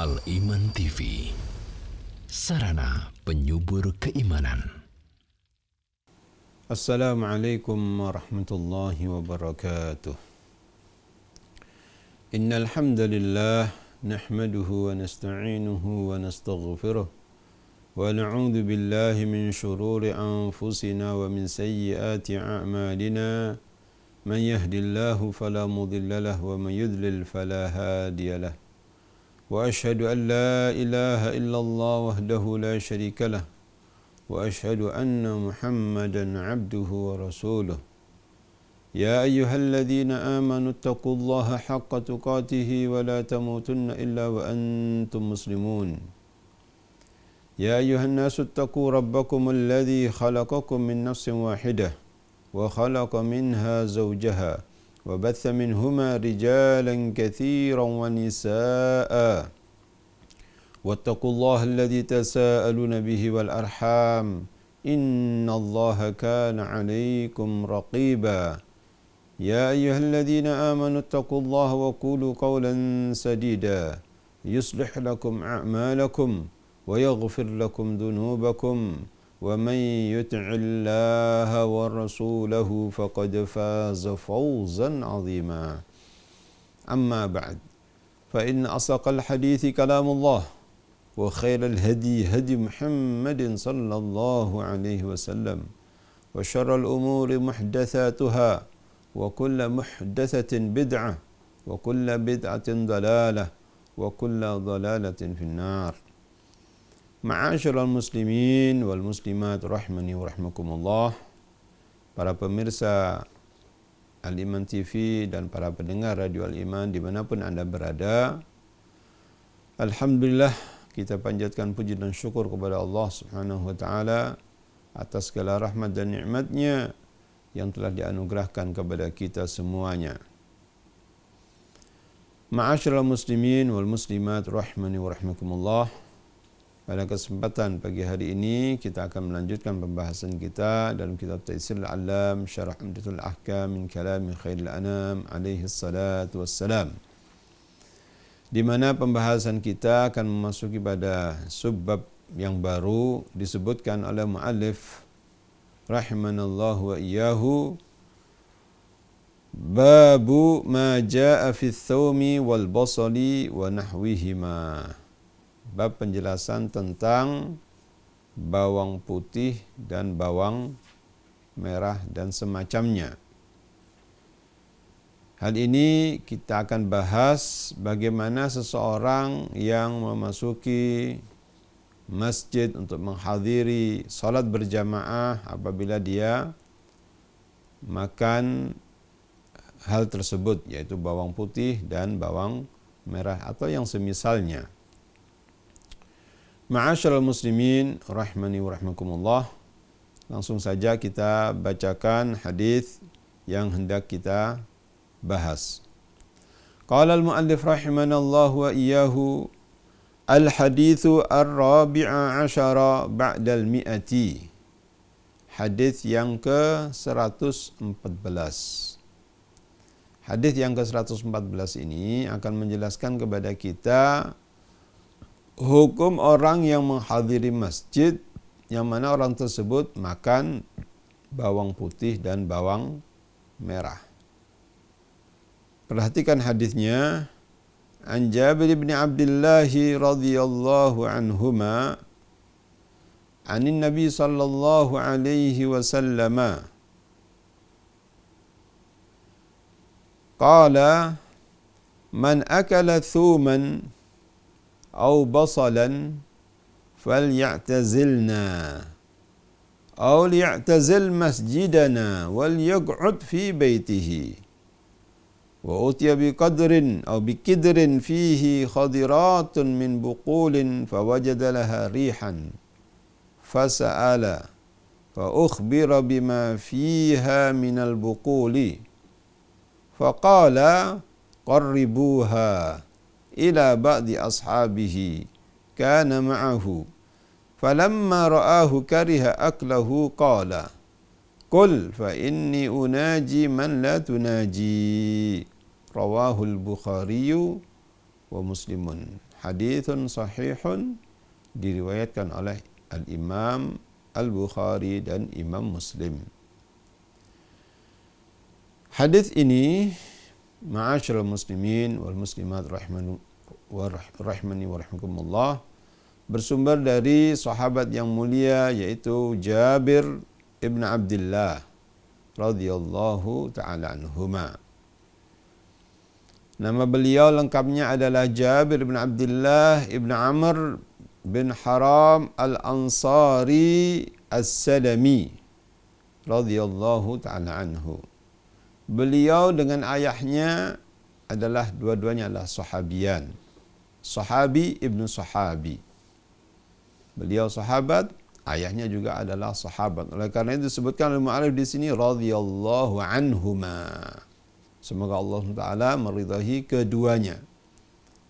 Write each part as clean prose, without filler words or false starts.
Al-Iman TV, sarana penyubur keimanan. Assalamualaikum warahmatullahi wabarakatuh. Innal hamdalillah nahmaduhu wa nasta'inuhu wa nastaghfiruh wa na'udzu billahi min shururi anfusina wa min sayyiati a'malina. Man yahdihillahu fala mudilla lahu wa man yudlil fala hadiya lahu. Wa ashhadu an la ilaha illallah wahdahu la syarika lah. Wa ashhadu anna Muhammadan abduhu wa rasuluh. Ya ayyuhalladzina amanu taqullaha haqqa tuqatih wa la tamutunna illa wa antum muslimun. Ya ayyuhan nasu taqu rabbakumul ladzi khalaqakum min nafsin wahidah wa khalaqa minha zawjaha wa batha minhuma rijalan katsiran wa nisaa'a. Wattaqullaha alladzi tasaaluna bihi wal arham. Innallaha kana 'alaykum raqiba. Ya ayyuhalladzina amanu taqullaha wa qulu qawlan sadida yuslih lakum a'malakum wa yaghfir lakum dhunubakum. ومن يطع الله ورسوله فقد فاز فوزا عظيما. أما بعد فإن أصدق الحديث كلام الله وخير الهدي هدي محمد صلى الله عليه وسلم وشر الأمور محدثاتها وكل محدثة بدعة وكل بدعة ضلالة وكل ضلالة في النار. Ma'asyiral muslimin wal muslimat rahmani wa rahmakumullah. Para pemirsa Al-Iman TV dan para pendengar Radio Al-Iman dimanapun Anda berada, alhamdulillah kita panjatkan puji dan syukur kepada Allah Subhanahu wa taala atas segala rahmat dan nikmat-Nya yang telah dianugerahkan kepada kita semuanya. Ma'asyiral muslimin wal muslimat rahmani wa rahmakumullah. Pada kesempatan pagi hari ini kita akan melanjutkan pembahasan kita dalam kitab Taisirul Alam Syarah Umdatul Ahkam min Kalami Khairil Anam alaihi salatu wassalam, di mana pembahasan kita akan memasuki pada subbab yang baru disebutkan oleh muallif rahimanallahu wa iyyahu, babu ma jaa fi tsawmi wal basali wa nahwihima. Bab penjelasan tentang bawang putih dan bawang merah dan semacamnya. Hal ini kita akan bahas bagaimana seseorang yang memasuki masjid untuk menghadiri salat berjamaah apabila dia makan hal tersebut, yaitu bawang putih dan bawang merah atau yang semisalnya. Ma'asyiral muslimin rahmani wa rahmakumullah. Langsung saja kita bacakan hadis yang hendak kita bahas. Qala al-muallif rahimanallahu wa iyyahu, al-haditsu ar-rabi'a asyara ba'da al-mi'ati. Hadis yang ke-114. Hadis yang ke-114 ini akan menjelaskan kepada kita hukum orang yang menghadiri masjid yang mana orang tersebut makan bawang putih dan bawang merah. Perhatikan hadisnya. An Jabir bin Abdullah radhiyallahu anhuma anin Nabi sallallahu alaihi wasallam qala man akala thuman أو بصلا فليعتزلنا أو ليعتزل مسجدنا وليقعد في بيته وأتي بقدر أو بكدر فيه خضرات من بقول فوجد لها ريحا فسأل فأخبر بما فيها من البقول فقال قربوها إلى بعض أصحابه كان معه فلما رآه كره أكله قال قل فإني أناجي من لا تناجي. Rawahul Bukhari wa Muslimun. hadithun sahihun, diriwayatkan oleh Al-Imam Al-Bukhari dan Imam Muslim. Hadis ini, ma'asyiral muslimin wal muslimat rahimani wa rahimakumullah, bersumber dari sahabat yang mulia yaitu Jabir ibn Abdullah radhiyallahu ta'ala anhuma. Nama beliau lengkapnya adalah Jabir ibn Abdullah ibn Amr bin Haram al-Ansari as-Salami radhiyallahu ta'ala anhu. Beliau dengan ayahnya adalah dua-duanya adalah sahabian. Sahabi ibnu sahabi. Beliau sahabat, ayahnya juga adalah sahabat. Oleh karena itu disebutkan oleh mu'allif di sini radhiyallahu anhuma. Semoga Allah Taala meridai keduanya.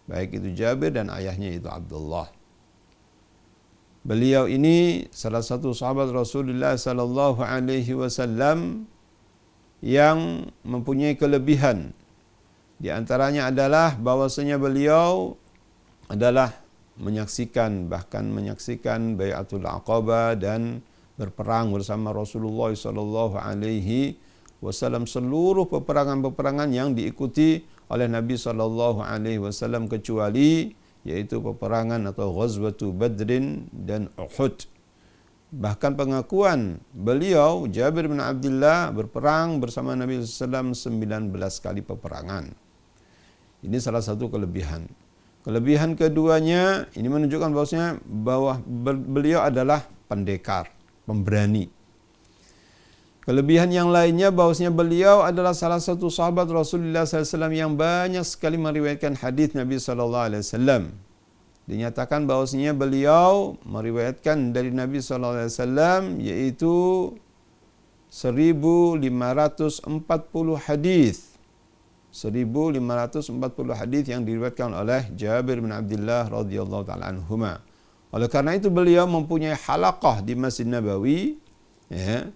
Baik itu Jabir dan ayahnya itu Abdullah. Beliau ini salah satu sahabat Rasulullah sallallahu alaihi wasallam yang mempunyai kelebihan. Di antaranya adalah bahwasanya beliau adalah menyaksikan Bai'atul Aqabah dan berperang bersama Rasulullah sallallahu alaihi wasallam, seluruh peperangan-peperangan yang diikuti oleh Nabi sallallahu alaihi wasallam kecuali yaitu peperangan atau Ghazwatu Badrin dan Uhud. Bahkan pengakuan beliau Jabir bin Abdullah berperang bersama Nabi sallallahu alaihi wasallam 19 kali peperangan. Ini salah satu kelebihan. Kelebihan keduanya ini menunjukkan bahwa beliau adalah pendekar, pemberani. Kelebihan yang lainnya bahwasanya beliau adalah salah satu sahabat Rasulullah SAW yang banyak sekali meriwayatkan hadis Nabi SAW. Dinyatakan bahwasanya beliau meriwayatkan dari Nabi SAW yaitu 1540 hadis. 1540 hadis yang diriwayatkan oleh Jabir bin Abdullah radhiyallahu taala anhuma. Oleh karena itu beliau mempunyai halaqah di Masjid Nabawi, ya.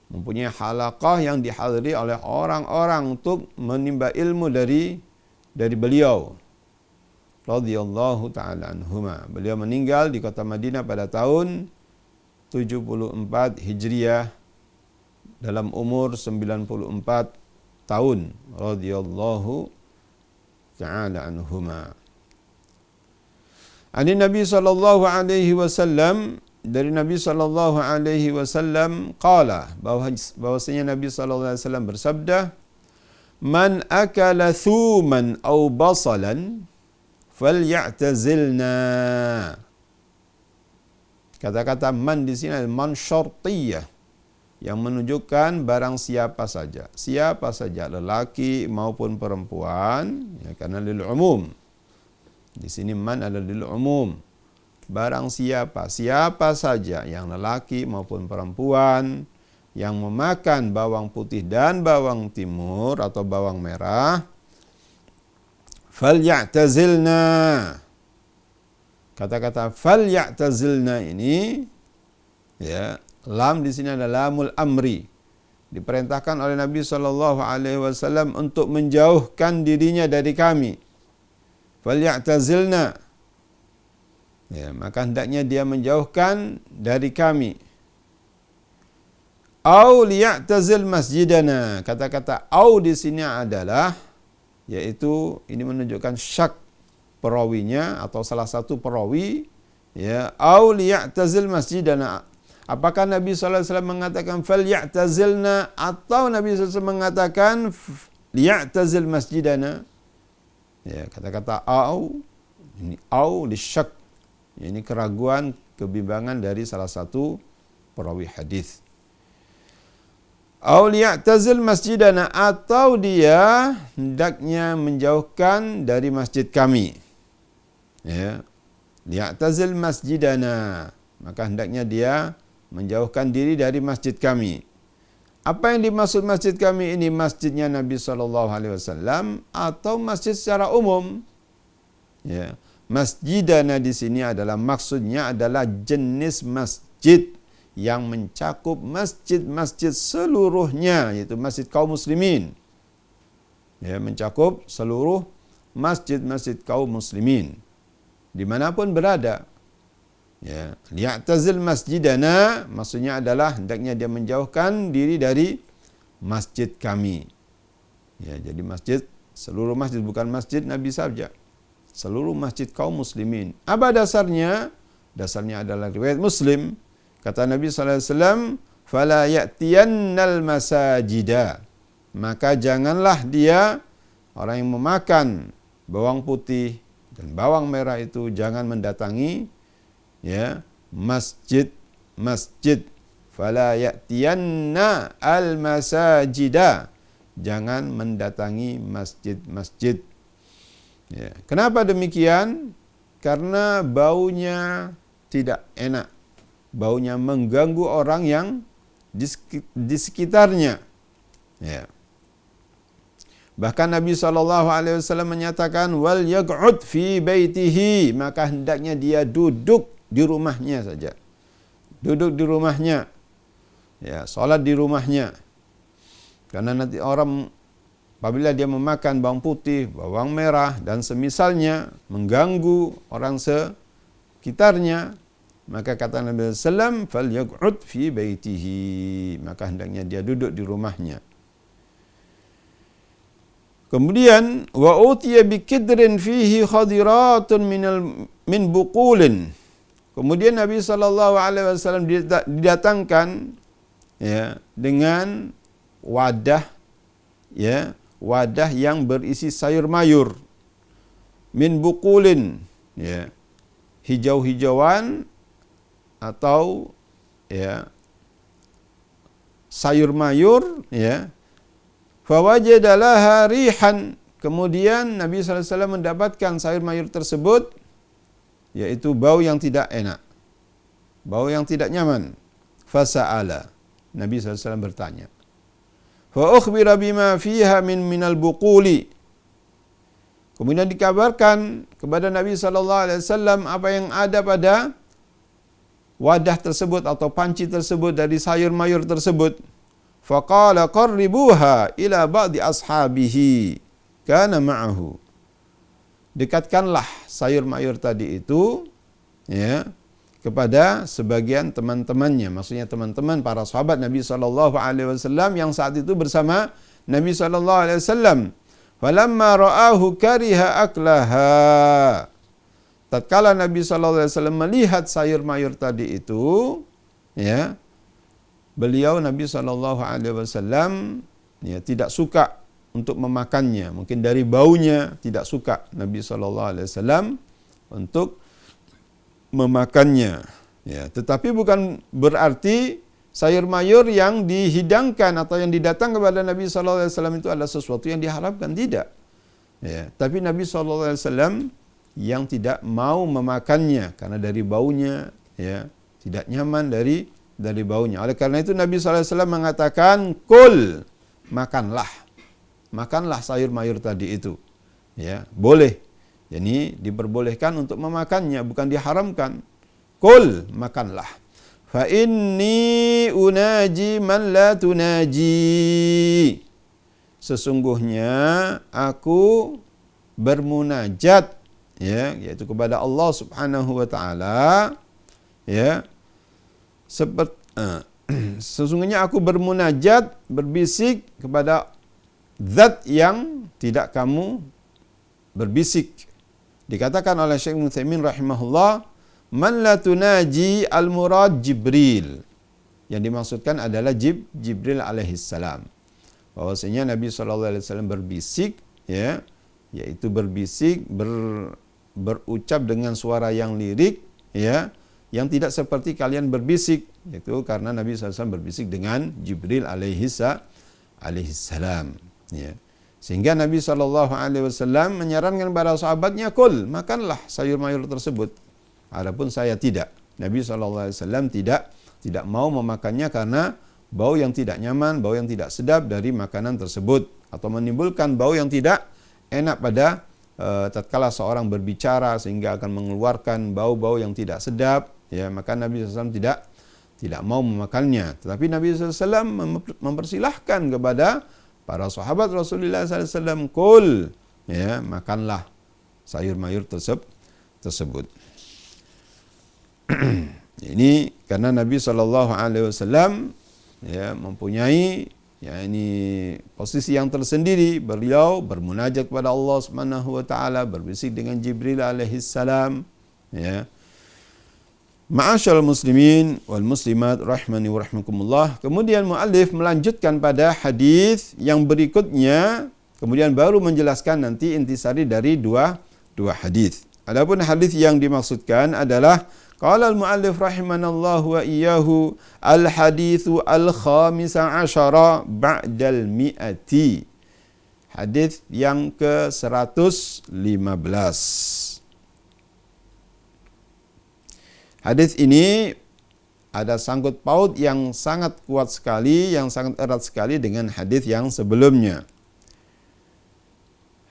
Mempunyai halaqah yang dihadiri oleh orang-orang untuk menimba ilmu dari beliau radhiyallahu taala anhuma. Beliau meninggal di kota Madinah pada tahun 74 Hijriah dalam umur 94 tahun radhiyallahu ta'ala anhuma. Ani Nabi sallallahu alaihi wasallam, dari Nabi sallallahu alaihi wasallam qala, bahwasanya Nabi sallallahu alaihi wasallam bersabda, man akala thuman aw basalan falyatazilna. Kata-kata man di sini adalah man syartiyah, yang menunjukkan barang siapa saja lelaki maupun perempuan, ya, karena lil umum. Di sini man adalah lil umum. Barang siapa saja yang lelaki maupun perempuan yang memakan bawang putih dan bawang timur atau bawang merah, falyatazilna. Kata-kata falyatazilna ini, ya, lam di sini adalah lamul amri. Diperintahkan oleh Nabi sallallahu alaihi wasallam untuk menjauhkan dirinya dari kami. Falyatazilna. Ya, maka hendaknya dia menjauhkan dari kami. Au liya'tazil masjidana. Kata-kata au di sini adalah, yaitu ini menunjukkan syak perawinya atau salah satu perawi, ya, au liya'tazil masjidana. Apakah Nabi sallallahu alaihi wasallam mengatakan falyatazilna atau Nabi sallallahu alaihi wasallam mengatakan liya'tazil masjidana? Ya, kata-kata au ini au lisyak. Ini keraguan, kebimbangan dari salah satu perawi hadis. Au liya'tazil masjidana, atau dia hendaknya menjauhkan dari masjid kami. Ya. Liya'tazil masjidana, maka hendaknya dia menjauhkan diri dari masjid kami. Apa yang dimaksud masjid kami ini? Masjidnya Nabi SAW atau masjid secara umum? Ya. Masjidana di sini adalah maksudnya adalah jenis masjid yang mencakup masjid-masjid seluruhnya, yaitu masjid kaum muslimin. Ya, mencakup seluruh masjid-masjid kaum muslimin. dimanapun berada. Ya, liya'tazil masjidana maksudnya adalah hendaknya dia menjauhkan diri dari masjid kami. Ya, jadi masjid, seluruh masjid, bukan masjid Nabi saja. Seluruh masjid kaum muslimin. Apa dasarnya? Dasarnya adalah riwayat Muslim. Kata Nabi sallallahu alaihi wasallam, "Fala ya'tiyannal masajida." Maka janganlah dia, orang yang memakan bawang putih dan bawang merah itu, jangan mendatangi ya masjid. Fala ya'tiyanna al masajida. Jangan mendatangi masjid-masjid. Ya. Kenapa demikian? Karena baunya tidak enak. Baunya mengganggu orang yang di sekitarnya. Ya. Bahkan Nabi SAW menyatakan, wal yaq'ud fi baitihi, maka hendaknya dia duduk di rumahnya saja. Duduk di rumahnya. Ya, salat di rumahnya. Karena nanti orang apabila dia memakan bawang putih, bawang merah dan semisalnya mengganggu orang sekitarnya, maka kata Nabi sallallahu alaihi wasallam, falyaq'ud fi baitihi, maka hendaknya dia duduk di rumahnya. Kemudian wa utiya bikidrin fihi khadiratun min buqulin. Kemudian Nabi sallallahu alaihi wasallam didatangkan ya dengan wadah yang berisi sayur mayur min buqulin, ya, hijau-hijauan atau ya sayur mayur, ya. Fawajada laha rihan, kemudian Nabi sallallahu alaihi wasallam mendapatkan sayur mayur tersebut yaitu bau yang tidak enak, bau yang tidak nyaman. Fasa'ala, Nabi sallallahu alaihi wasallam bertanya. Fa ukhbira bima fiha minal buquli. Kemudian dikabarkan kepada Nabi sallallahu alaihi wasallam apa yang ada pada wadah tersebut atau panci tersebut dari sayur mayur tersebut. Faqala qarribuha ila ba'di ashabihi kana ma'ahu. Dekatkanlah sayur mayur tadi itu ya kepada sebagian teman-temannya, maksudnya teman-teman para sahabat Nabi sallallahu alaihi wasallam yang saat itu bersama Nabi sallallahu alaihi wasallam. Falamma ra'ahu kariha aklaha. Tatkala Nabi sallallahu alaihi wasallam melihat sayur mayur tadi itu, ya, beliau Nabi sallallahu alaihi wasallam ya tidak suka untuk memakannya. Mungkin dari baunya tidak suka Nabi sallallahu alaihi wasallam untuk memakannya, ya. Tetapi bukan berarti sayur mayur yang dihidangkan atau yang didatang kepada Nabi sallallahu alaihi wasallam itu adalah sesuatu yang diharapkan, tidak. Ya, tapi Nabi sallallahu alaihi wasallam yang tidak mau memakannya karena dari baunya, ya, tidak nyaman dari baunya. Oleh karena itu Nabi sallallahu alaihi wasallam mengatakan, "Kul, makanlah sayur mayur tadi itu." Ya, boleh. Jadi diperbolehkan untuk memakannya, bukan diharamkan. Kul, makanlah. Fa inni unaji man la tunaji. Sesungguhnya aku bermunajat, ya, yaitu kepada Allah Subhanahu wa taala, ya. Sesungguhnya aku bermunajat, berbisik kepada zat yang tidak kamu berbisik. Dikatakan oleh Syekh Utsaimin rahimahullah, man la tunaji al-murad Jibril. Yang dimaksudkan adalah Jibril alaihissalam. Bahwasanya Nabi sallallahu alaihi wasallam berbisik, ya, yaitu berbisik, berucap dengan suara yang lirik, ya, yang tidak seperti kalian berbisik. Itu karena Nabi sallallahu alaihi wasallam berbisik dengan Jibril alaihissalam, ya. Sehingga Nabi SAW menyarankan kepada sahabatnya, kul, makanlah sayur mayur tersebut. Adapun saya tidak. Nabi SAW tidak mau memakannya karena bau yang tidak nyaman, bau yang tidak sedap dari makanan tersebut, atau menimbulkan bau yang tidak enak pada tatkala seorang berbicara sehingga akan mengeluarkan bau-bau yang tidak sedap. Ya, maka Nabi SAW tidak mau memakannya. Tetapi Nabi SAW mempersilahkan kepada para sahabat Rasulullah SAW, kul, ya, makanlah sayur mayur tersebut. Ini karena Nabi SAW mempunyai posisi yang tersendiri. Beliau bermunajat kepada Allah Subhanahu wa taala, berbisik dengan Jibril alaihi salam, Ma'asyal muslimin wal muslimat rahmani wa rahmakumullah. Kemudian muallif melanjutkan pada hadis yang berikutnya, kemudian baru menjelaskan nanti intisari dari dua hadis. Adapun hadis yang dimaksudkan adalah qala al-muallif rahimanallahu wa iyyahu al-haditsu al-khamisa asyara ba'dal mi'ati. Hadis yang ke-115. Hadis ini ada sangkut paut yang sangat kuat sekali, yang sangat erat sekali dengan hadis yang sebelumnya.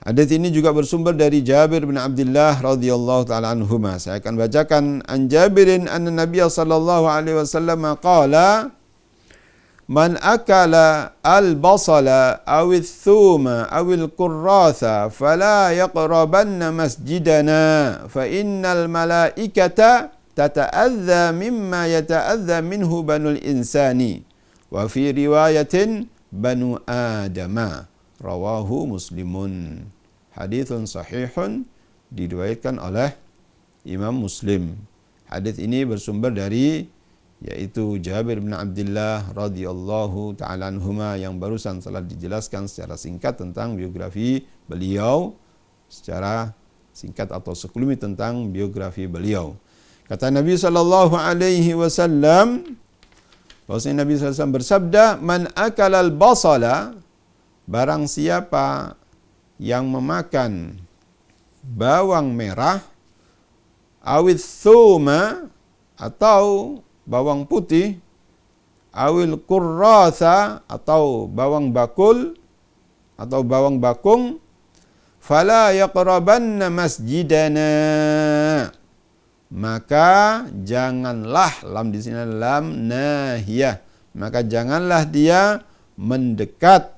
Hadis ini juga bersumber dari Jabir bin Abdullah radhiyallahu taala anhuma. Saya akan bacakan an Jabirin anna Nabiy sallallahu alaihi wasallam qala man akala al-basala aw ath-thuma aw al-qurratha fala yaqrabanna masjidana fa innal malaikata tata'adza mimma yata'adza minhu banul insani wa fi riwayatin banu adama. Rawahu Muslimun. Haditsun sahihun, diriwayatkan oleh Imam Muslim. Hadis ini bersumber dari yaitu Jabir bin Abdullah radhiyallahu taala anhuma yang barusan telah dijelaskan secara singkat tentang biografi beliau, secara singkat atau sekelumit tentang biografi beliau. Kata Nabi sallallahu alaihi wasallam, bahwasanya Nabi sallallahu alaihi wasallam bersabda, man akalal basala, barang siapa yang memakan bawang merah, awil thuma, atau bawang putih, awil qurratha, atau bawang bakul, atau bawang bakung, fala yaqrabanna masjidana, maka janganlah, lam di sini lam nahiyah, maka janganlah dia mendekat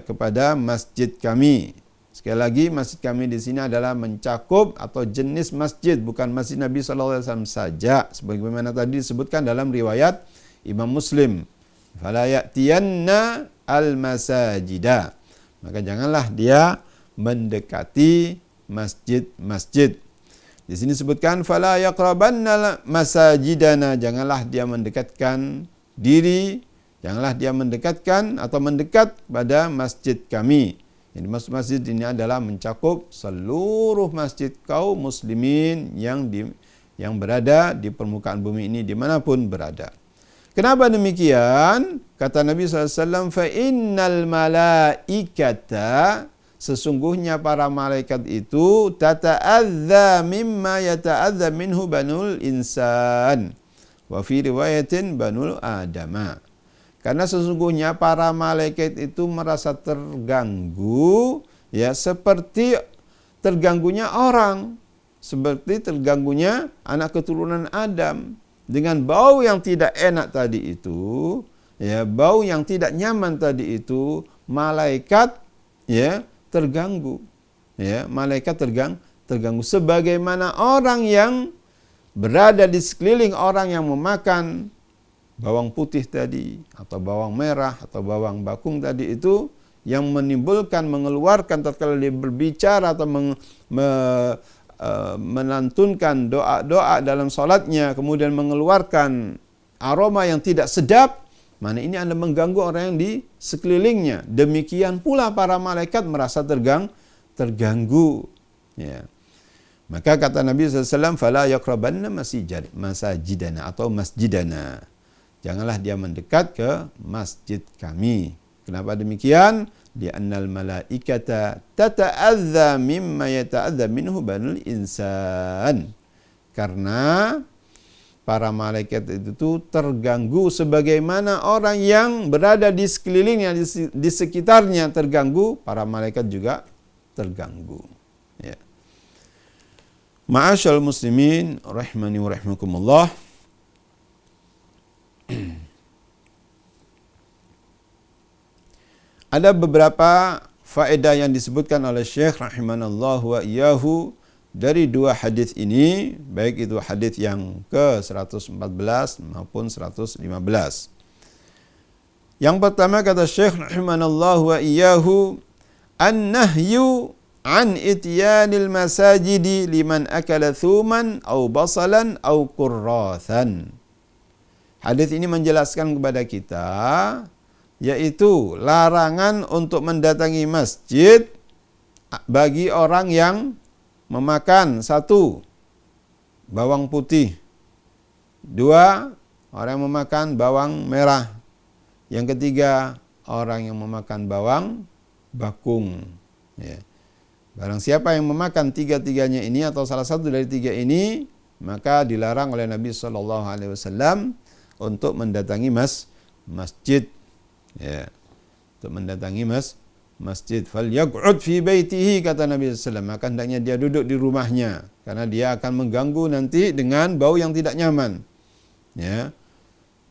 kepada masjid kami. Sekali lagi, masjid kami di sini adalah mencakup atau jenis masjid, bukan masjid Nabi SAW saja, sebagaimana tadi disebutkan dalam riwayat Imam Muslim. Fala ya'tiyanna al-masajida, maka janganlah dia mendekati masjid-masjid. Di sini disebutkan fala yaqrabanna masajidana, janganlah dia mendekatkan diri, janganlah dia mendekatkan atau mendekat pada masjid kami. Yang dimaksud masjid ini adalah mencakup seluruh masjid kaum muslimin yang berada di permukaan bumi ini dimanapun berada. Kenapa demikian? Kata Nabi SAW, fa innal malaikata, sesungguhnya para malaikat itu tata'adza mimma yata'adza minhu banul insan wa fi riwayatin banul adama. Karena sesungguhnya para malaikat itu merasa terganggu, seperti terganggunya orang, seperti terganggunya anak keturunan Adam dengan bau yang tidak enak tadi itu, bau yang tidak nyaman tadi itu, malaikat terganggu, malaikat terganggu sebagaimana orang yang berada di sekeliling orang yang memakan bawang putih tadi, atau bawang merah, atau bawang bakung tadi itu, yang menimbulkan, mengeluarkan tatkala dia berbicara atau melantunkan doa-doa dalam salatnya, kemudian mengeluarkan aroma yang tidak sedap, mana ini anda mengganggu orang yang di sekelilingnya. Demikian pula para malaikat merasa terganggu. Maka kata Nabi SAW, fala yaqrabanna masajidana atau masjidana, janganlah dia mendekat ke masjid kami. Kenapa demikian? Li'annal malaikata tata'adza mimma yata'adza minhu banul insan. Karena para malaikat itu terganggu sebagaimana orang yang berada di sekelilingnya, di sekitarnya terganggu, para malaikat juga terganggu. Ma'asyal muslimin rahimani wa rahimakumullah. Ada beberapa faedah yang disebutkan oleh Syekh rahimanallahu wa iyyahu dari dua hadis ini, baik itu hadis yang ke-114 maupun 115. Yang pertama kata Syekh rahimanallahu wa iyyahu, an-nahyu an ityanil masajidi liman akala thuman au basalan au qurrathan. Hadis ini menjelaskan kepada kita yaitu larangan untuk mendatangi masjid bagi orang yang memakan, satu, bawang putih, dua, orang yang memakan bawang merah, yang ketiga, orang yang memakan bawang bakung. Ya. Barang siapa yang memakan tiga-tiganya ini atau salah satu dari tiga ini, maka dilarang oleh Nabi SAW untuk mendatangi masjid. Ya. Untuk mendatangi masjid. Falyaq'ud fi baitihi, kata Nabi SAW. Maka hendaknya dia duduk di rumahnya, karena dia akan mengganggu nanti dengan bau yang tidak nyaman. Ya.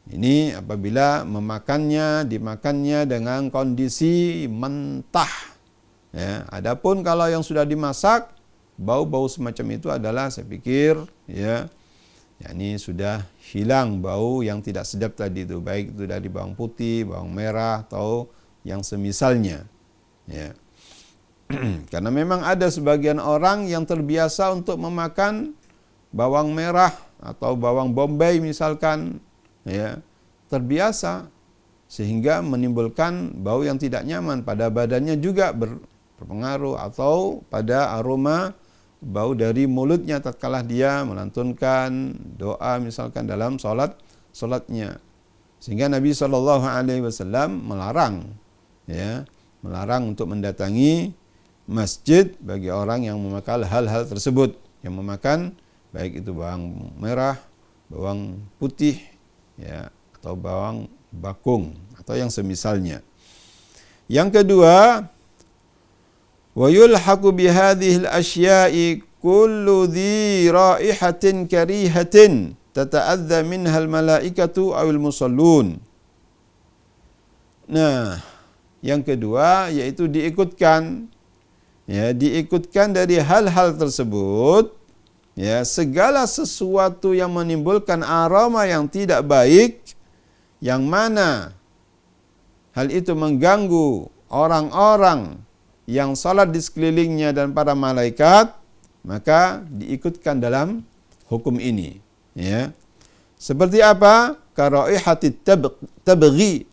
Ini apabila dimakannya dengan kondisi mentah. Ya. Adapun kalau yang sudah dimasak, bau-bau semacam itu adalah, saya pikir, ya, ini sudah hilang bau yang tidak sedap tadi itu, baik itu dari bawang putih, bawang merah, atau yang semisalnya. Ya. Karena memang ada sebagian orang yang terbiasa untuk memakan bawang merah atau bawang bombay misalkan, ya, terbiasa sehingga menimbulkan bau yang tidak nyaman pada badannya, juga berpengaruh, atau pada aroma bau dari mulutnya tatkala dia melantunkan doa misalkan dalam salatnya. Sehingga Nabi SAW melarang, ya, melarang untuk mendatangi masjid bagi orang yang memakan hal-hal tersebut, yang memakan baik itu bawang merah, bawang putih, ya, atau bawang bakung atau yang semisalnya. Yang kedua, wa yulhaqu bihadhihi al-asya'i kullu dhi raihatin karihatin tata'adza minha al-malaikatu aw al-musallun. Nah, yang kedua yaitu diikutkan dari hal-hal tersebut, ya, segala sesuatu yang menimbulkan aroma yang tidak baik, yang mana hal itu mengganggu orang-orang yang salat di sekelilingnya dan para malaikat, maka diikutkan dalam hukum ini. Ya. Seperti apa? Karaihatit tabghi.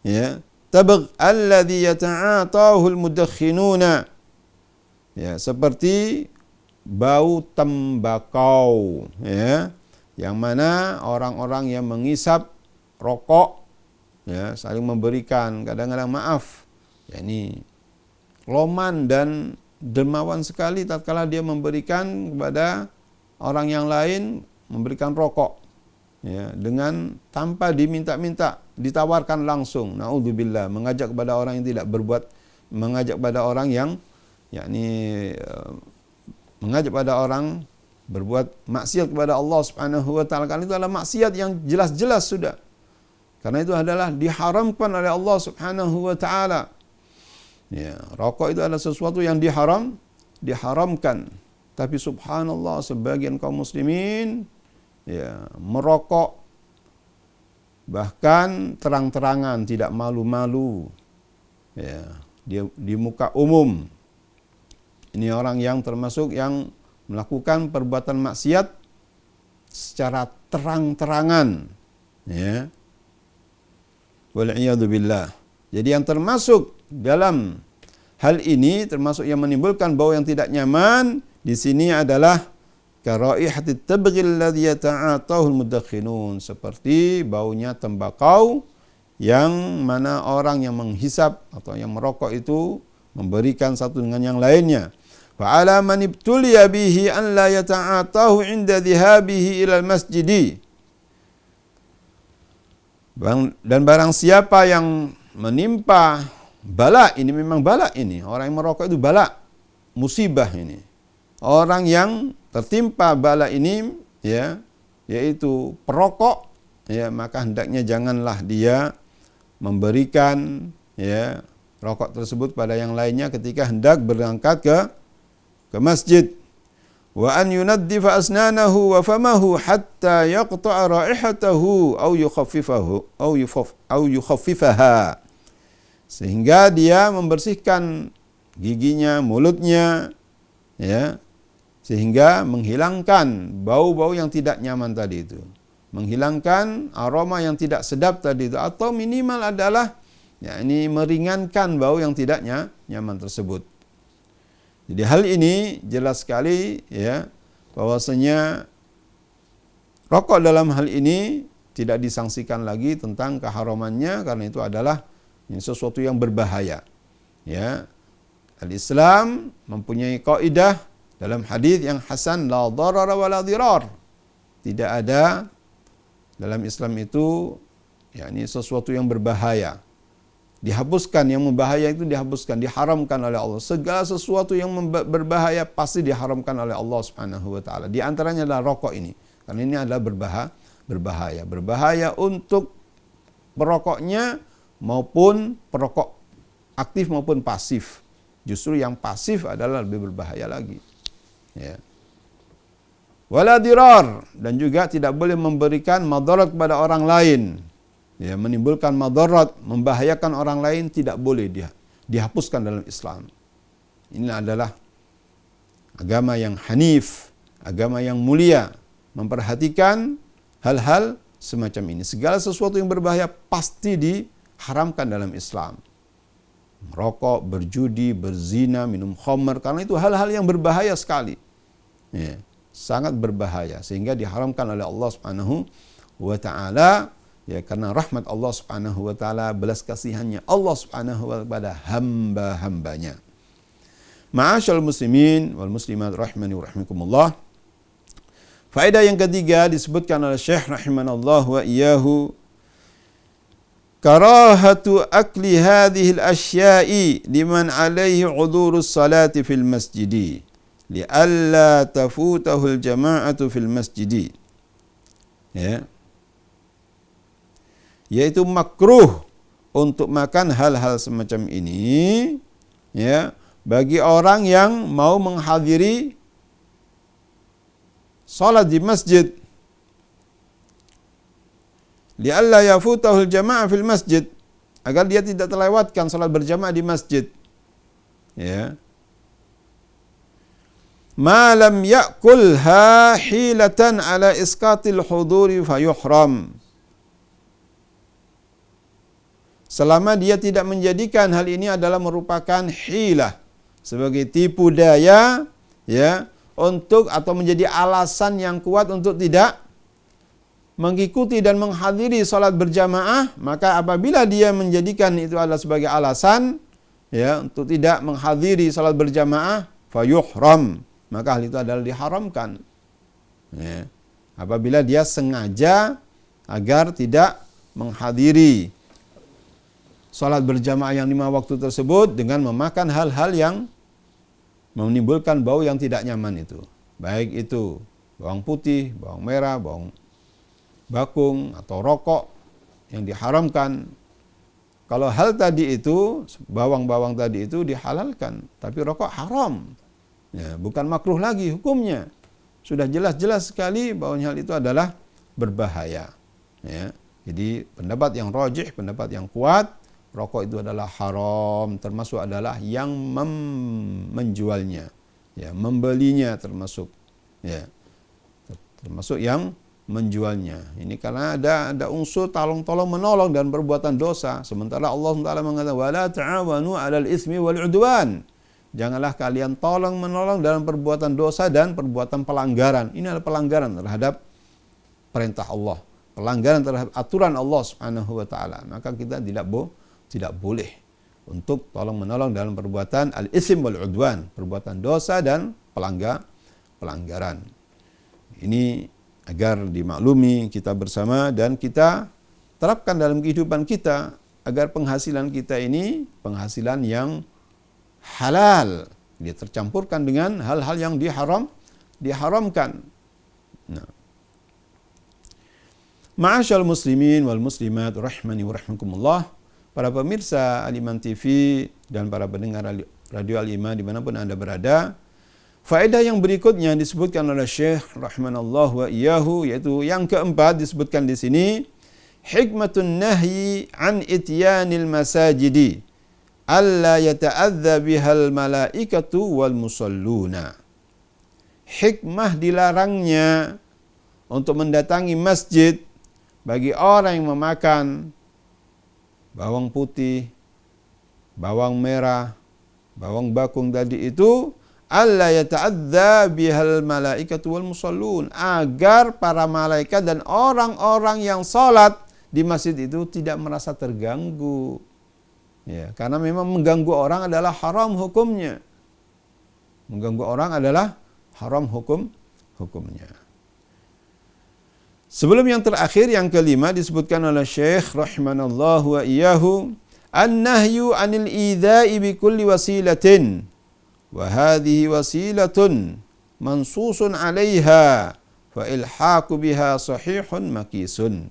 Ya. Tabgh alladhi yata'atahu al-mudakhinuna. Ya, seperti bau tembakau, ya, yang mana orang-orang yang mengisap rokok, ya, saling memberikan, kadang-kadang maaf, ya, ini loman dan dermawan sekali tatkala dia memberikan kepada orang yang lain, memberikan rokok, ya, dengan tanpa diminta-minta, ditawarkan langsung. Naudzubillah, mengajak kepada orang yang tidak berbuat, mengajak kepada orang yang mengajak pada orang berbuat maksiat kepada Allah Subhanahu wa taala. Karena itu adalah maksiat yang jelas-jelas sudah. Karena itu adalah diharamkan oleh Allah Subhanahu wa taala. Ya, rokok itu adalah sesuatu yang diharamkan. Tapi subhanallah, sebagian kaum muslimin, ya, merokok bahkan terang-terangan, tidak malu-malu, ya, di muka umum. Ini orang yang termasuk yang melakukan perbuatan maksiat secara terang-terangan, ya. Wal'iyadu billah. Jadi yang termasuk dalam hal ini, termasuk yang menimbulkan bau yang tidak nyaman di sini adalah karaihatit tabghi alladhi yata'atahu al-mudakhinun, seperti baunya tembakau yang mana orang yang menghisap atau yang merokok itu memberikan satu dengan yang lainnya. Fa ala man ibtuliya bihi an la yata'atahu 'inda dhihabihi ila al-masjid. Dan barang siapa yang menimpa bala, ini memang bala ini, orang yang merokok itu bala, musibah ini. Orang yang tertimpa bala ini, ya, yaitu perokok, ya, maka hendaknya janganlah dia memberikan, ya, rokok tersebut pada yang lainnya ketika hendak berangkat ke masjid. wa an yunaddifa asnanahu wa famahu hatta yaqta'a raihatahu aw yukhaffifaha. Sehingga dia membersihkan giginya, mulutnya, ya, sehingga menghilangkan bau-bau yang tidak nyaman tadi itu, menghilangkan aroma yang tidak sedap tadi itu, atau minimal adalah yakni meringankan bau yang tidak nyaman tersebut. Jadi hal ini jelas sekali ya bahwasanya rokok dalam hal ini tidak disangsikan lagi tentang keharamannya, karena itu adalah sesuatu yang berbahaya. Ya. Al-Islam mempunyai kaidah dalam hadis yang hasan, la darara wa la dirar. Tidak ada dalam Islam itu yakni sesuatu yang berbahaya. Dihapuskan, yang membahaya itu dihapuskan, diharamkan oleh Allah. Segala sesuatu yang berbahaya pasti diharamkan oleh Allah Subhanahu wa taala. Di antaranya adalah rokok ini. Karena ini adalah berbahaya. Berbahaya untuk perokoknya maupun perokok aktif maupun pasif. Justru yang pasif adalah lebih berbahaya lagi. Ya. Wala dirar, dan juga tidak boleh memberikan madarat kepada orang lain. Ya, menimbulkan madarat, membahayakan orang lain tidak boleh dihapuskan dalam Islam. Ini adalah agama yang hanif, agama yang mulia, memperhatikan hal-hal semacam ini. Segala sesuatu yang berbahaya pasti diharamkan dalam Islam. Merokok, berjudi, berzina, minum khamr, karena itu hal-hal yang berbahaya sekali. Ya, sangat berbahaya sehingga diharamkan oleh Allah Subhanahu wa taala. Ya, karena rahmat Allah Subhanahu wa taala, belas kasihannya Allah Subhanahu wa taala pada hamba-hambanya. Ma'asyal muslimin wal muslimat rahimani wa rahimakumullah. Faedah yang ketiga disebutkan oleh Syekh rahimanallah wa iyyahu, karahatu akli hadhihi al-asya'i liman alaihi udurus salati fil masjidi li'alla tafutahu al-jama'atu fil masjidi. Ya. Yaitu makruh untuk makan hal-hal semacam ini ya bagi orang yang mau menghadiri salat di masjid, li'alla yafutahul jama'ah fil masjid, agar dia tidak terlewatkan salat berjamaah di masjid. Ya. Ma lam ya'kulha hilatan ala isqatil huduri fayuhram. Selama dia tidak menjadikan hal ini adalah merupakan hilah, sebagai tipu daya ya, untuk atau menjadi alasan yang kuat untuk tidak mengikuti dan menghadiri salat berjamaah, maka apabila dia menjadikan itu adalah sebagai alasan ya untuk tidak menghadiri salat berjamaah, fayuhram, maka hal itu adalah diharamkan. Ya. Apabila dia sengaja agar tidak menghadiri salat berjamaah yang 5 waktu tersebut dengan memakan hal-hal yang menimbulkan bau yang tidak nyaman itu. Baik itu bawang putih, bawang merah, bawang bakung, atau rokok yang diharamkan. Kalau hal tadi itu, bawang-bawang tadi itu dihalalkan, tapi rokok haram. Ya, bukan makruh lagi hukumnya. Sudah jelas-jelas sekali bahwa hal itu adalah berbahaya. Ya. Jadi pendapat yang rajih, pendapat yang kuat, rokok itu adalah haram, termasuk adalah yang menjualnya, ya, membelinya termasuk, ya, termasuk yang menjualnya. Ini karena ada unsur tolong menolong dan perbuatan dosa. Sementara Allah Taala mengatakan wala ta'awanu 'alal itsmi wal 'udwan. Janganlah kalian tolong menolong dalam perbuatan dosa dan perbuatan pelanggaran. Ini adalah pelanggaran terhadap perintah Allah, pelanggaran terhadap aturan Allah Subhanahu wa taala. Maka kita tidak boleh untuk tolong menolong dalam perbuatan al-itsim wal 'udwan, perbuatan dosa dan pelanggaran. Ini agar dimaklumi kita bersama dan kita terapkan dalam kehidupan kita agar penghasilan kita ini penghasilan yang halal, dia tercampurkan dengan hal-hal yang diharamkan. Nah, ma'asyal muslimin wal muslimat rahimani wa rahimakumullah. Para pemirsa Al-Iman TV dan para pendengar Radio Al-Iman dimanapun Anda berada, Faedah yang berikutnya disebutkan oleh Syekh rahimanallahu wa iyyahu, yaitu yang keempat disebutkan di sini, hikmatun nahyi an ityanil masajidi alla yata'adza bihal malaikatu wal musalluna. Hikmah dilarangnya untuk mendatangi masjid bagi orang yang memakan bawang putih, bawang merah, bawang bakung tadi itu, alla yata'adza bihal malaikatu wal musallun, agar para malaikat dan orang-orang yang salat di masjid itu tidak merasa terganggu. Ya, karena memang mengganggu orang adalah haram hukumnya. Mengganggu orang adalah haram hukumnya. Sebelum yang terakhir, yang kelima disebutkan oleh Syekh rahimanallahu wa iyyahu, an-nahyu 'anil idza'i bi kulli wasilatin wa hadhihi wasilatun mansusun 'alaiha fa ilhaqu biha sahihun makisun.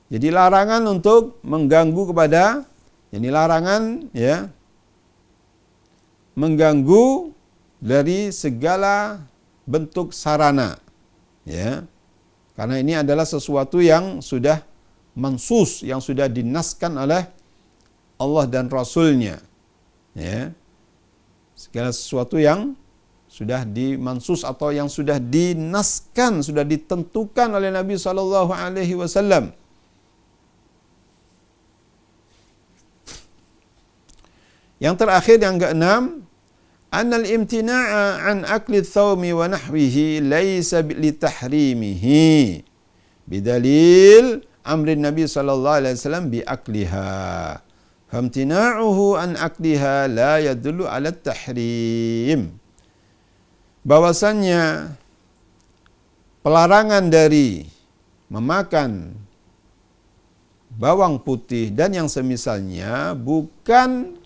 Jadi larangan untuk mengganggu kepada, ini larangan ya, mengganggu dari segala bentuk sarana, ya. Karena ini adalah sesuatu yang sudah mansus, yang sudah dinaskan oleh Allah dan Rasulnya, ya. Segala sesuatu yang sudah dimansus atau yang sudah dinaskan, sudah ditentukan oleh Nabi SAW. Yang terakhir, yang keenam, annal imtina'a an akli thawmi wa nahwihi laysa li tahrimihi bidalil amrin Nabi SAW bi akliha. Famtina'uhu an akliha la yadullu ala tahrim. Bahwasannya pelarangan dari memakan bawang putih dan yang semisalnya bukan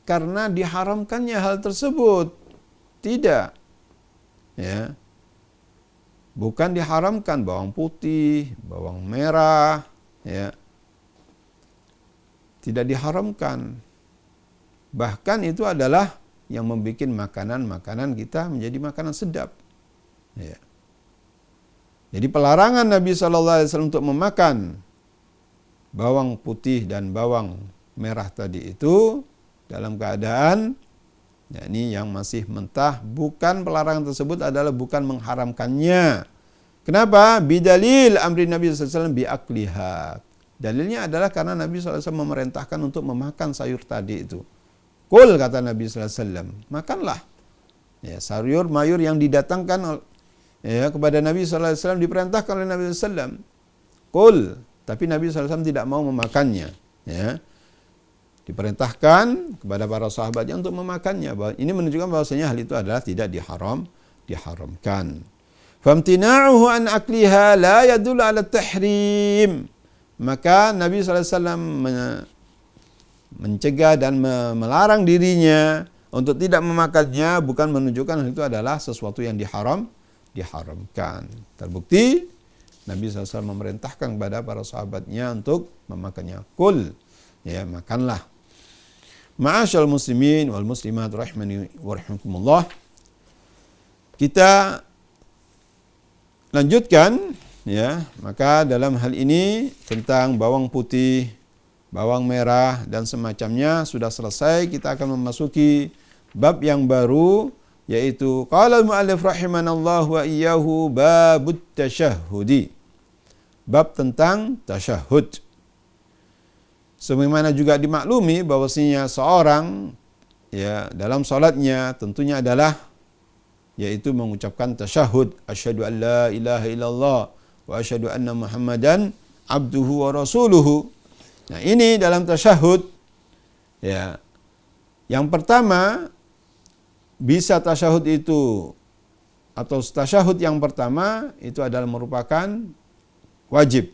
karena diharamkannya hal tersebut. Tidak. Ya. Bukan diharamkan bawang putih, bawang merah, ya. Tidak diharamkan. Bahkan itu adalah yang membuat makanan-makanan kita menjadi makanan sedap. Ya. Jadi pelarangan Nabi SAW untuk memakan bawang putih dan bawang merah tadi itu dalam keadaan yakni yang masih mentah, bukan pelarangan tersebut adalah bukan mengharamkannya. Kenapa? Bidalil amri Nabi SAW biakliha. Dalilnya adalah karena Nabi SAW memerintahkan untuk memakan sayur tadi itu. Kul, kata Nabi SAW, makanlah. Ya, sayur mayur yang didatangkan ya, kepada Nabi SAW diperintahkan oleh Nabi SAW. Kul, tapi Nabi SAW tidak mau memakannya. Ya. Diperintahkan kepada para sahabatnya untuk memakannya. Ini menunjukkan bahwasanya hal itu adalah tidak diharamkan. Famtina'uhu an akliha la yadullu ala tahrim. Maka Nabi SAW mencegah dan melarang dirinya untuk tidak memakannya bukan menunjukkan hal itu adalah sesuatu yang diharamkan. Terbukti Nabi SAW memerintahkan kepada para sahabatnya untuk memakannya. Kul, ya, makanlah. Ma'asyal muslimin wal muslimat rahimani wa rahimakumullah. Kita lanjutkan, ya. Maka dalam hal ini tentang bawang putih, bawang merah dan semacamnya sudah selesai. Kita akan memasuki bab yang baru, yaitu qala al-mu'allif rahimanallahu wa iyyahu babut tasyahhudi. Bab tentang tasyahud. Sebagaimana juga dimaklumi bahwasanya seorang ya dalam salatnya tentunya adalah yaitu mengucapkan tasyahud, asyhadu an la ilaha illallah wa asyhadu anna Muhammadan abduhu wa rasuluhu. Nah, ini dalam tasyahud ya. Yang pertama, bisa tasyahud itu atau tasyahud yang pertama itu adalah merupakan wajib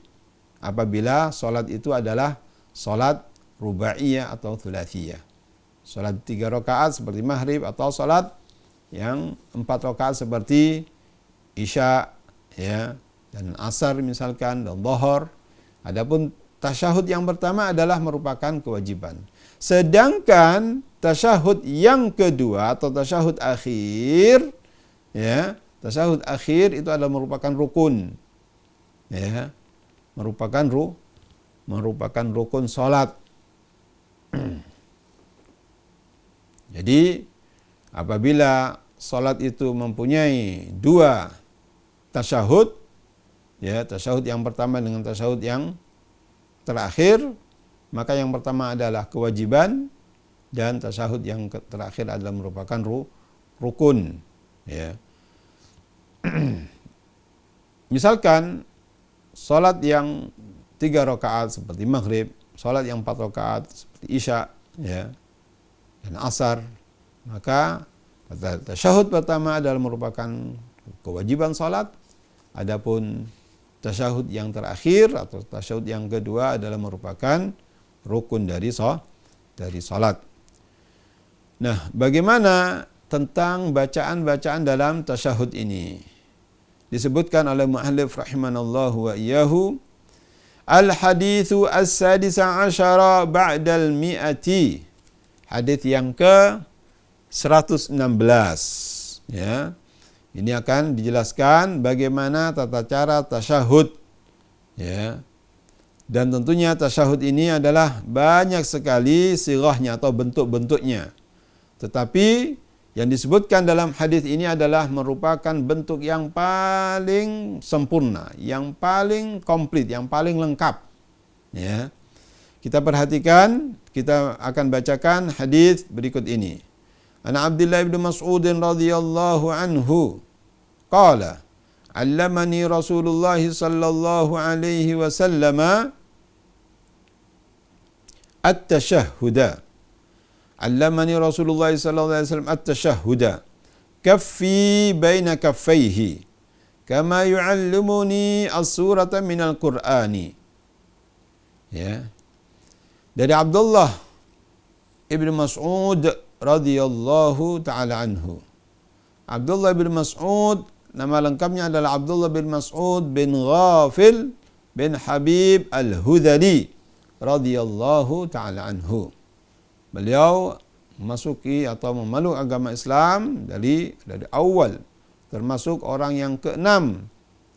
apabila salat itu adalah salat rubaiyah atau thulathiyah. Salat 3 rakaat seperti maghrib atau salat yang 4 rakaat seperti isya ya dan asar misalkan dan dhuhur. Adapun tasyahud yang pertama adalah merupakan kewajiban. Sedangkan tasyahud yang kedua atau tasyahud akhir ya, tasyahud akhir itu adalah merupakan rukun. Ya, merupakan rukun salat. Jadi apabila salat itu mempunyai dua tasyahud, ya, tasyahud yang pertama dengan tasyahud yang terakhir, maka yang pertama adalah kewajiban dan tasyahud yang terakhir adalah merupakan rukun, ya. Misalkan salat yang 3 rakaat seperti maghrib, salat yang 4 rakaat seperti isya, ya, dan asar, maka tasyahud pertama adalah merupakan kewajiban salat, adapun tasyahud yang terakhir atau tasyahud yang kedua adalah merupakan rukun dari salat. Nah, bagaimana tentang bacaan-bacaan dalam tasyahud ini? Disebutkan oleh muallif rahimanallahu wa iyyahu, al-haditsu as-sadisa asyara ba'dal mi'ati. Hadis yang ke 116, ya. Ini akan dijelaskan bagaimana tata cara tasyahud, ya. Dan tentunya tasyahud ini adalah banyak sekali sirahnya atau bentuk-bentuknya. Tetapi yang disebutkan dalam hadis ini adalah merupakan bentuk yang paling sempurna, yang paling komplit, yang paling lengkap, ya. Kita perhatikan, kita akan bacakan hadis berikut ini. Ana Abdullah bin Mas'ud radhiyallahu anhu qala, 'allamani Rasulullah sallallahu alaihi wasallam at-tashahhuda. 'Allamani Rasulullah sallallahu alaihi wasallam at-tashahhuda. Kaffi baina kaffaihi kama yu'allimuni as-surata minal Qur'ani. Ya. Dari Abdullah ibn Mas'ud radhiyallahu ta'ala anhu. Abdullah bin Mas'ud, nama lengkapnya adalah Abdullah bin Mas'ud bin Ghafil bin Habib al-Hudhali radhiyallahu ta'ala anhu. Beliau memasuki atau memeluk agama Islam dari awal, termasuk orang yang ke-6,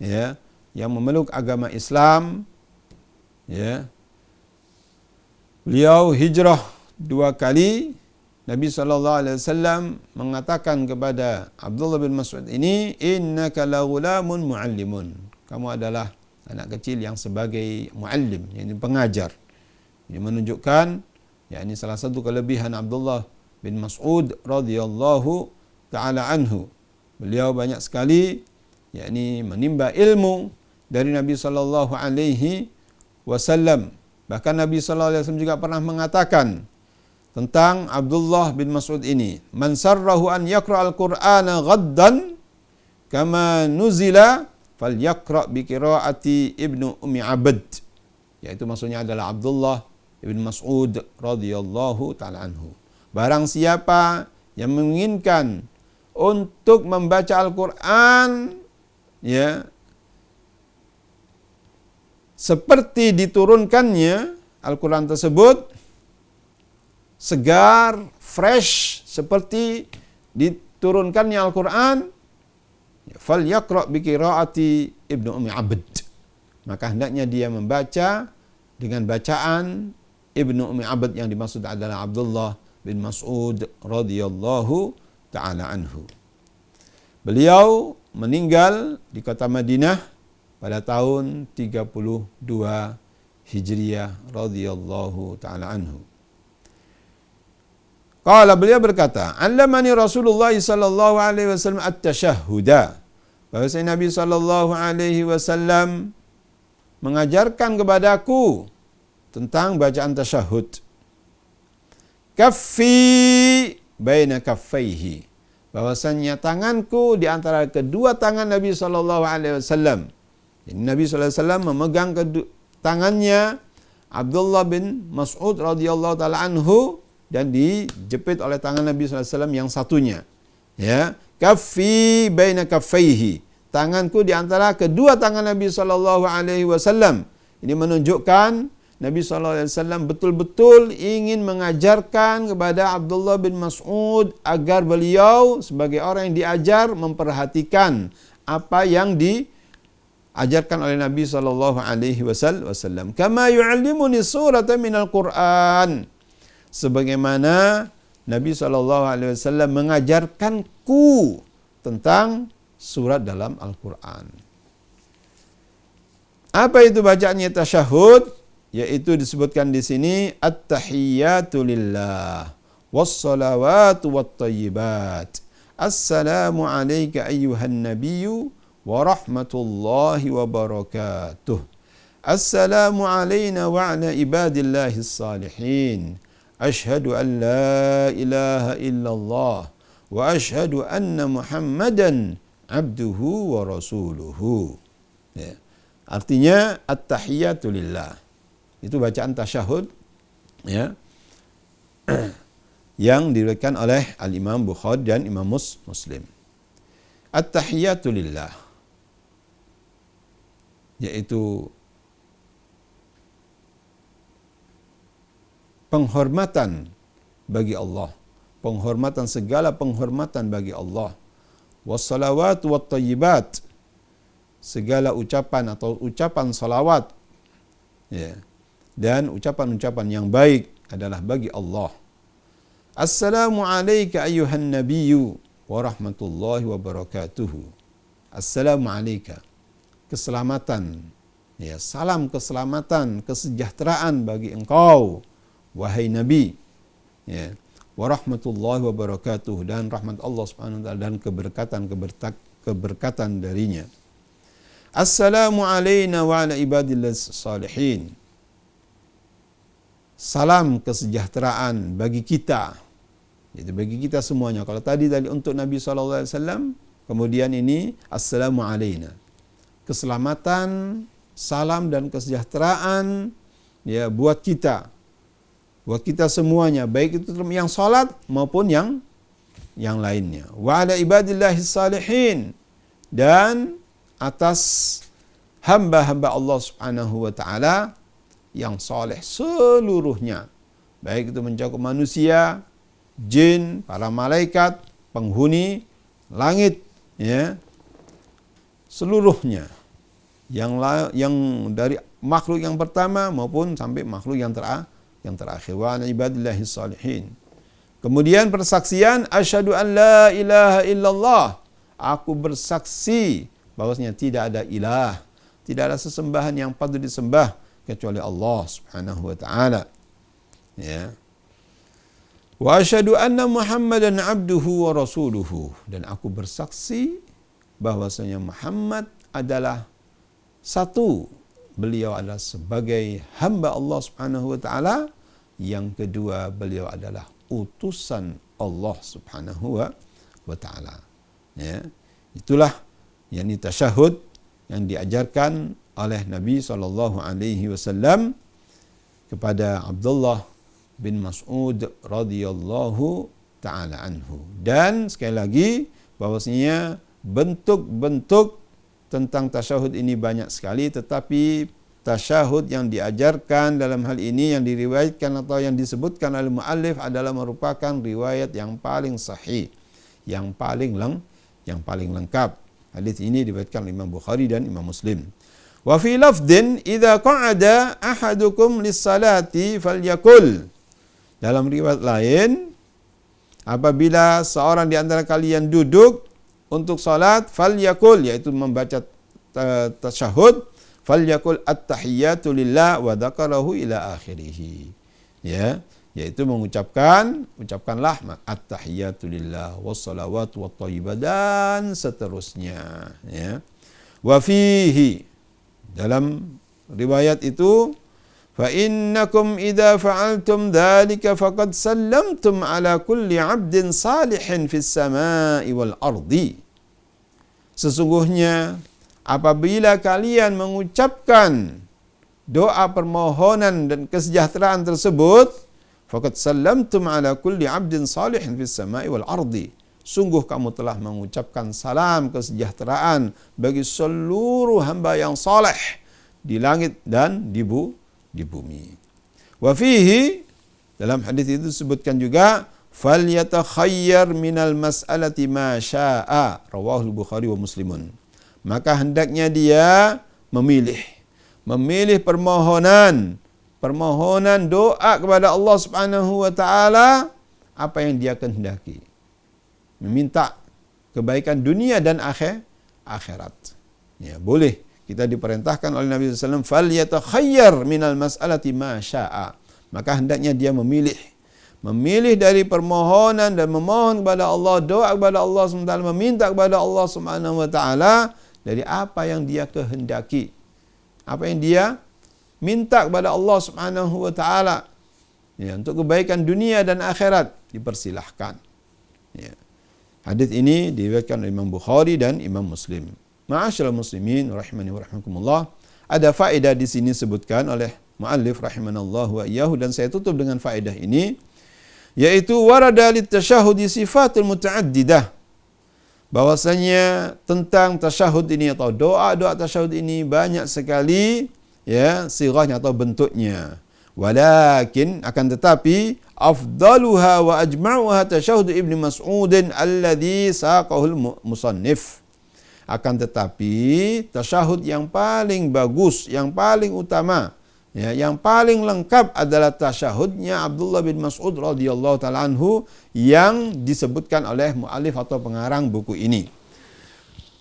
ya, yang memeluk agama Islam, ya. Beliau hijrah 2 kali. Nabi SAW mengatakan kepada Abdullah bin Mas'ud ini, innaka la ghulamun muallimun. Kamu adalah anak kecil yang sebagai muallim, yakni pengajar. Ini menunjukkan, ya, ini salah satu kelebihan Abdullah bin Mas'ud radhiyallahu taala anhu. Beliau banyak sekali, yakni menimba ilmu dari Nabi sallallahu alaihi wasallam. Bahkan Nabi sallallahu alaihi wasallam juga pernah mengatakan tentang Abdullah bin Mas'ud ini, man sarrahu an yaqra'al Qur'ana ghaddan kama nuzila falyaqra' bi qira'ati Ibnu Ummi Abd. Yaitu maksudnya adalah Abdullah bin Mas'ud radhiyallahu taala anhu. Barang siapa yang menginginkan untuk membaca Al-Qur'an, ya, seperti diturunkannya Al-Quran tersebut, segar, fresh, seperti diturunkannya Al-Quran, falyaqra' bi qira'ati Ibnu Ummi Abd. Maka hendaknya dia membaca dengan bacaan Ibnu Ummi Abd, yang dimaksud adalah Abdullah bin Mas'ud radhiyallahu ta'ala anhu. Beliau meninggal di kota Madinah pada tahun 32 Hijriah radhiyallahu taala anhu. Qala, beliau berkata, "Allamani Rasulullah sallallahu alaihi wasallam at-tashahhuda." Bahwasanya Nabi sallallahu alaihi wasallam mengajarkan kepadaku tentang bacaan tasyahud. Kaffi baina kaffaihi. Bahwasanya tanganku di antara kedua tangan Nabi sallallahu alaihi wasallam. Jadi Nabi SAW memegang tangannya Abdullah bin Mas'ud radhiyallahu taala anhu dan dijepit oleh tangan Nabi SAW yang satunya. Ya, kaffi baina kaffaihi. Tanganku di antara kedua tangan Nabi SAW. Ini menunjukkan Nabi SAW betul-betul ingin mengajarkan kepada Abdullah bin Mas'ud agar beliau sebagai orang yang diajar memperhatikan apa yang diajarkan oleh Nabi SAW. Kama yu'allimuni suratan minal Qur'an. Sebagaimana Nabi SAW mengajarkanku tentang surat dalam Al-Quran. Apa itu bacaannya tasyahud? Yaitu disebutkan di sini at-tahiyyatu lillah was-salawatu wat-thayyibat. Assalamu alayka ayyuhan nabiyyu wa rahmatullahi wa barakatuh. Assalamu alayna wa ala ibadillahis salihin. Ashhadu an la ilaha illallah wa ashhadu anna Muhammadan abduhu wa rasuluhu. Ya. Artinya at-tahiyyatu lillah. Itu bacaan tasyahud ya yang diriwayatkan oleh Al-Imam Bukhari dan Imam Muslim. At-tahiyyatu lillah yaitu penghormatan bagi Allah, penghormatan segala penghormatan bagi Allah. Wassalawatu wattayyibat, segala ucapan atau ucapan salawat ya, dan ucapan-ucapan yang baik adalah bagi Allah. Assalamu alayka ayyuhan nabiyyu wa rahmatullahi wa barakatuhu. Assalamu alayka, keselamatan ya, salam keselamatan, kesejahteraan bagi engkau wahai nabi ya, wa rahmatullahi wa barakatuh, dan rahmat Allah Subhanahu wa taala dan keberkatan darinya. Assalamu alayna wa ala ibadillas salihin. Salam kesejahteraan bagi kita, itu bagi kita semuanya. Kalau tadi untuk Nabi SAW, kemudian ini assalamu alayna, keselamatan, salam dan kesejahteraan ya buat kita semuanya, baik itu yang salat maupun yang lainnya. Wa ala ibadillahis salihin, dan atas hamba-hamba Allah Subhanahu wa taala yang saleh seluruhnya, baik itu mencakup manusia, jin, para malaikat, penghuni langit ya, seluruhnya, yang dari makhluk yang pertama maupun sampai makhluk yang terakhir. Wa ala ibadillahis salihin. Kemudian persaksian, asyhadu an la ilaha illallah, aku bersaksi bahwasanya tidak ada ilah, tidak ada sesembahan yang patut disembah kecuali Allah Subhanahu wa taala. Ya. Wa asyhadu anna Muhammadan abduhu wa rasuluhu, dan aku bersaksi bahwasanya Muhammad adalah satu, beliau adalah sebagai hamba Allah Subhanahu wa taala, yang kedua beliau adalah utusan Allah Subhanahu wa taala. Ya. Itulah yakni tasyahud yang diajarkan oleh Nabi SAW kepada Abdullah bin Mas'ud radhiyallahu ta'ala anhu. Dan sekali lagi bahwasanya bentuk-bentuk tentang tasyahud ini banyak sekali, tetapi tasyahud yang diajarkan dalam hal ini yang diriwayatkan atau yang disebutkan oleh muallif adalah merupakan riwayat yang paling sahih, yang paling lengkap. Hadis ini diriwayatkan oleh Imam Bukhari dan Imam Muslim. Wa fi lafdin idza qa'ada ahadukum lis-salati falyakul. Dalam riwayat lain, apabila seorang di antara kalian duduk untuk salat, falyakul, yaitu membaca tasyahud, falyakul at-tahiyyatu lillah wa dzakarahu ila akhirih. Ya, yaitu ucapkanlah at-tahiyyatu lillah was-salawatu wat-thayyibat dan seterusnya, ya. Wa fihi, dalam riwayat itu, fa innakum idza fa'altum dzalika faqad sallamtum ala kulli 'abdin salihin fis samai wal ardi. Sesungguhnya apabila kalian mengucapkan doa permohonan dan kesejahteraan tersebut, faqad sallamtum ala kulli 'abdin salihin fis samai wal ardi. Sungguh kamu telah mengucapkan salam kesejahteraan bagi seluruh hamba yang saleh di langit dan di di bumi. Wa fihi, dalam hadis itu disebutkan juga, falyatakhayar minal mas'alati ma syaa, rawahul Bukhari wa Muslimun. Maka hendaknya dia memilih permohonan doa kepada Allah Subhanahu wa taala apa yang dia kehendaki. Meminta kebaikan dunia dan akhirat. Ya, boleh. Kita diperintahkan oleh Nabi SAW, falyatakhayar minal mas'alati ma syaa. Maka hendaknya dia memilih dari permohonan dan memohon kepada Allah, doa kepada Allah SWT, meminta kepada Allah Subhanahu wa taala dari apa yang dia kehendaki. Apa yang dia minta kepada Allah Subhanahu wa taala. Ya, untuk kebaikan dunia dan akhirat dipersilahkan. Ya. Hadis ini diriwayatkan oleh Imam Bukhari dan Imam Muslim. Ma'asyiral muslimin rahimani wa rahimakumullah. Ada faedah di sini sebutkan oleh muallif rahimanallahu wa iyyahu, dan saya tutup dengan faedah ini, yaitu warada litasyahudi sifatul mutaaddidah. Bahwasanya tentang tasyahud ini atau doa tasyahud ini banyak sekali ya sirahnya atau bentuknya. Walakin akan tetapi afdaluha wa ajma'uha tasyahud Ibnu Mas'ud alladhi saqahul musannif. Akan tetapi tasyahud yang paling bagus, yang paling utama, ya, yang paling lengkap adalah tasyahudnya Abdullah bin Mas'ud radhiyallahu taala anhu yang disebutkan oleh muallif atau pengarang buku ini.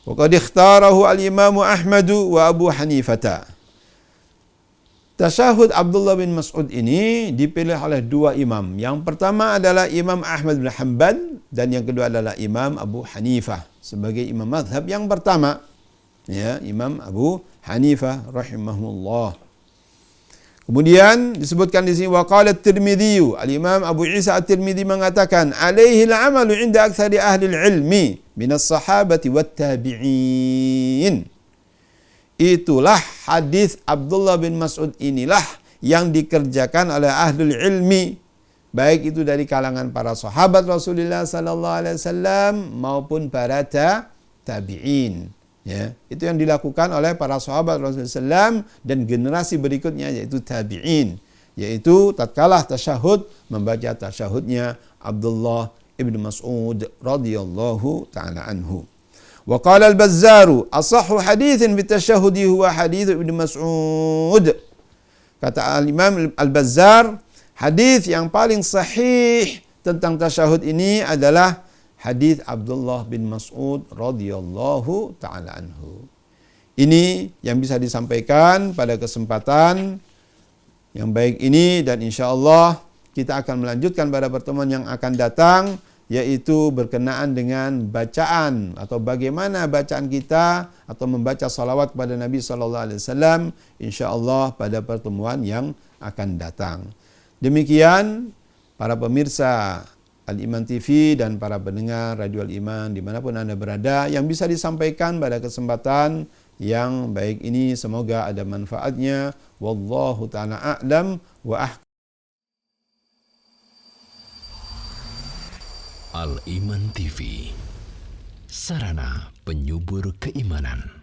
Wa qad ikhtarahu al-Imam Ahmad wa Abu Hanifah. Tasyahud Abdullah bin Mas'ud ini dipilih oleh dua imam. Yang pertama adalah Imam Ahmad bin Hanbal dan yang kedua adalah Imam Abu Hanifah sebagai imam mazhab yang pertama. Ya, Imam Abu Hanifah rahimahullah. Kemudian disebutkan di sini waqala at-Tirmidzi, al-Imam Abu Isa at-Tirmidzi mengatakan alaihi al-amalu 'inda aktsari ahli al-'ilmi minas sahabati wat tabi'in. Itulah hadis Abdullah bin Mas'ud inilah yang dikerjakan oleh ahlul ilmi, baik itu dari kalangan para sahabat Rasulullah sallallahu alaihi wasallam maupun para tabi'in. Ya, itu yang dilakukan oleh para sahabat Rasulullah SAW dan generasi berikutnya yaitu tabi'in, yaitu tatkala tasyahud membaca tasyahudnya Abdullah ibn Mas'ud radhiyallahu taala anhu. Wa qala al-Bazzar asahhu haditsin fi tasyahudi huwa hadits Ibnu Mas'ud. Kata al-Imam al-Bazzar, hadis yang paling sahih tentang tasyahud ini adalah hadis Abdullah bin Mas'ud radhiyallahu taala anhu. Ini yang bisa disampaikan pada kesempatan yang baik ini, dan insyaallah kita akan melanjutkan pada pertemuan yang akan datang, yaitu berkenaan dengan bacaan atau bagaimana bacaan kita atau membaca salawat kepada Nabi sallallahu alaihi wasallam, insyaallah pada pertemuan yang akan datang. Demikian para pemirsa Al-Iman TV dan para pendengar Radio Al-Iman dimanapun Anda berada, yang bisa disampaikan pada kesempatan yang baik ini semoga ada manfaatnya. Wallahu ta'ala a'lam wa Al-Iman TV, sarana penyubur keimanan.